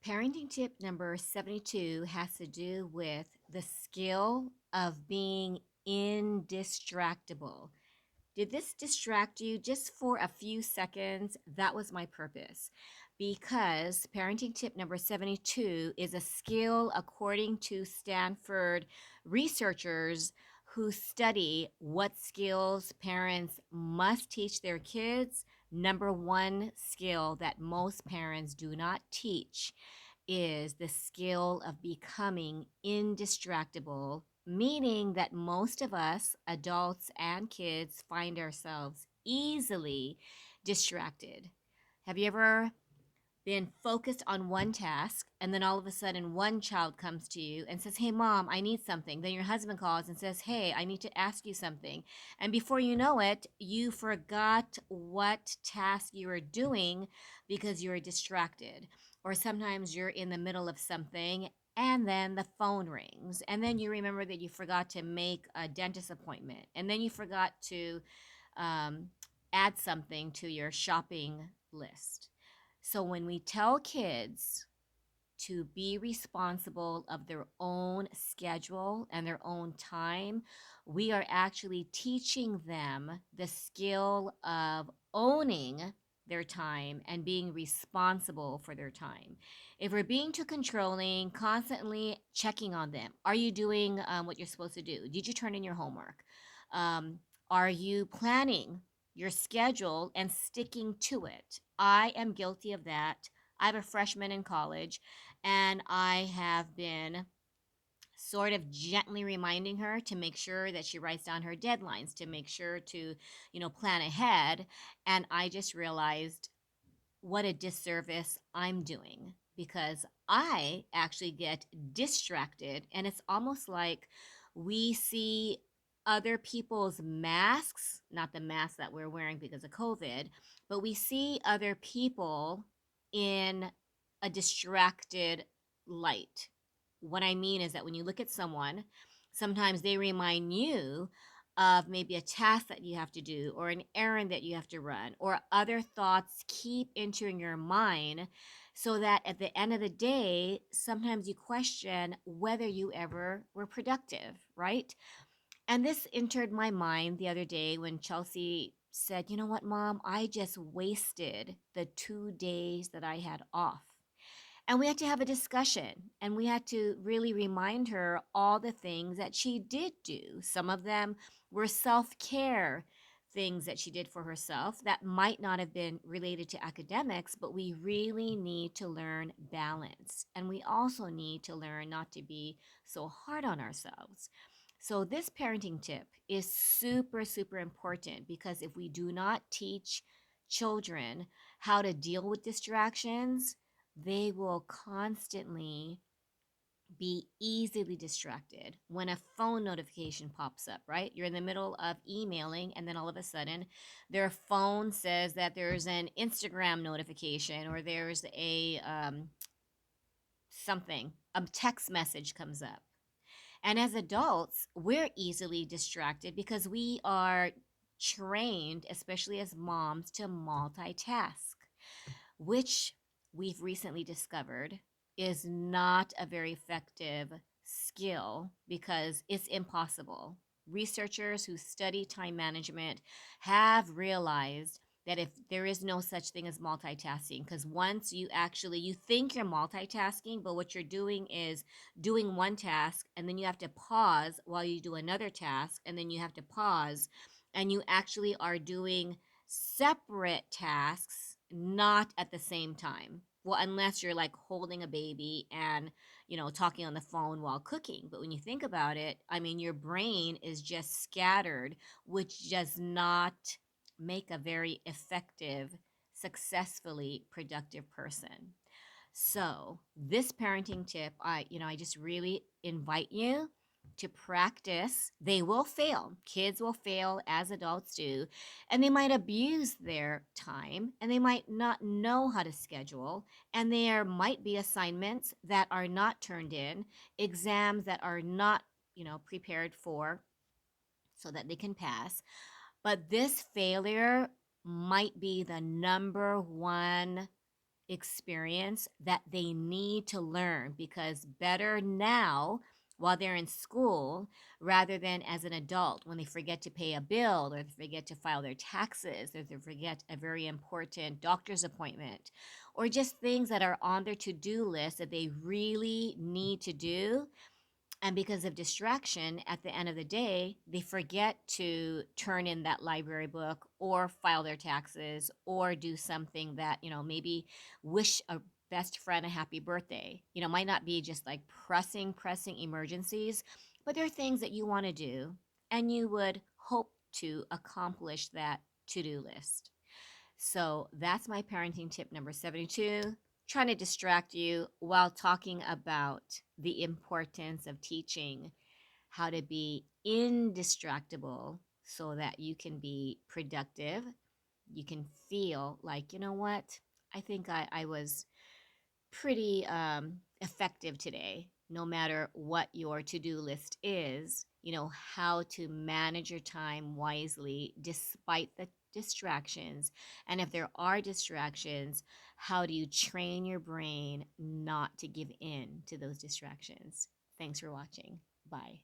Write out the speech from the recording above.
Parenting tip number 72 has to do with the skill of being indistractable. Did this distract you just for a few seconds? That was my purpose. Because parenting tip number 72 is a skill according to Stanford researchers who study what skills parents must teach their kids. Number one skill that most parents do not teach is the skill of becoming indistractable, meaning that most of us, adults and kids, find ourselves easily distracted. Have you ever been focused on one task and then all of a sudden one child comes to you and says, "Hey mom, I need something." Then your husband calls and says, "Hey, I need to ask you something." And before you know it, you forgot what task you were doing because you were distracted. Or sometimes you're in the middle of something and then the phone rings and then you remember that you forgot to make a dentist appointment and then you forgot to um, add something to your shopping list. So when we tell kids to be responsible of their own schedule and their own time, we are actually teaching them the skill of owning their time and being responsible for their time. If we're being too controlling, constantly checking on them, are you doing what you're supposed to do? Did you turn in your homework? Um, are you planning your schedule and sticking to it? I am guilty of that. I have a freshman in college, and I have been sort of gently reminding her to make sure that she writes down her deadlines, to make sure to, plan ahead. And I just realized what a disservice I'm doing because I actually get distracted. And it's almost like we see other people's masks, not the mask that we're wearing because of COVID, but we see other people in a distracted light. What I mean is that when you look at someone, sometimes they remind you of maybe a task that you have to do or an errand that you have to run, or other thoughts keep entering your mind, so that at the end of the day, sometimes you question whether you ever were productive, right? And this entered my mind the other day when Chelsea said, "You know what, mom? I just wasted the 2 days that I had off." And we had to have a discussion and we had to really remind her all the things that she did do. Some of them were self care things that she did for herself that might not have been related to academics, but we really need to learn balance. And we also need to learn not to be so hard on ourselves. So, this parenting tip is super, super important because if we do not teach children how to deal with distractions, they will constantly be easily distracted when a phone notification pops up, right? You're in the middle of emailing, and then all of a sudden, their phone says that there's an Instagram notification or there's a something, a text message comes up. And as adults, we're easily distracted because we are trained, especially as moms, to multitask, which we've recently discovered is not a very effective skill because it's impossible. Researchers who study time management have realized that if there is no such thing as multitasking, because once you think you're multitasking, but what you're doing is doing one task and then you have to pause while you do another task and then you have to pause, and you actually are doing separate tasks, not at the same time. Well, unless you're like holding a baby and, talking on the phone while cooking. But when you think about it, I mean, your brain is just scattered, which does not make a very effective, successfully productive person. So, this parenting tip, I just really invite you to practice. They will fail. Kids will fail as adults do, and they might abuse their time and they might not know how to schedule, and there might be assignments that are not turned in, exams that are not, prepared for so that they can pass. But this failure might be the number one experience that they need to learn, because better now while they're in school rather than as an adult when they forget to pay a bill, or they forget to file their taxes, or they forget a very important doctor's appointment, or just things that are on their to-do list that they really need to do. And because of distraction, at the end of the day, they forget to turn in that library book or file their taxes or do something that, maybe wish a best friend a happy birthday. Might not be just like pressing emergencies, but there are things that you want to do and you would hope to accomplish that to-do list. So that's my parenting tip number 72. Trying to distract you while talking about the importance of teaching how to be indistractable so that you can be productive. You can feel like, you know what? I think I was pretty effective today, no matter what your to do list is. How to manage your time wisely despite the distractions. And if there are distractions, how do you train your brain not to give in to those distractions? Thanks for watching. Bye.